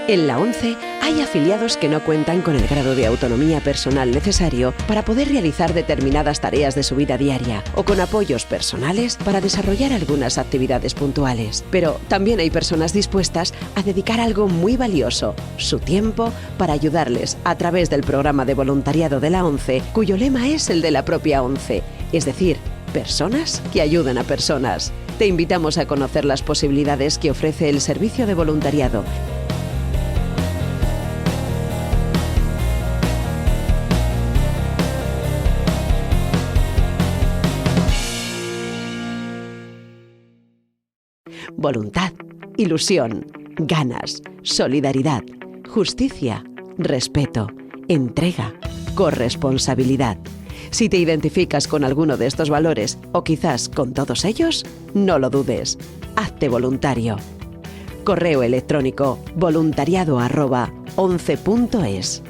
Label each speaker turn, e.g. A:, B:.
A: En la ONCE hay afiliados que no cuentan con el grado de autonomía personal necesario para poder realizar determinadas tareas de su vida diaria o con apoyos personales para desarrollar algunas actividades puntuales. Pero también hay personas dispuestas a dedicar algo muy valioso, su tiempo, para ayudarles a través del programa de voluntariado de la ONCE, cuyo lema es el de la propia ONCE, es decir, personas que ayudan a personas. Te invitamos a conocer las posibilidades que ofrece el servicio de voluntariado. Voluntad, ilusión, ganas, solidaridad, justicia, respeto, entrega, corresponsabilidad. Si te identificas con alguno de estos valores o quizás con todos ellos, no lo dudes. Hazte voluntario. Correo electrónico voluntariado@once.es.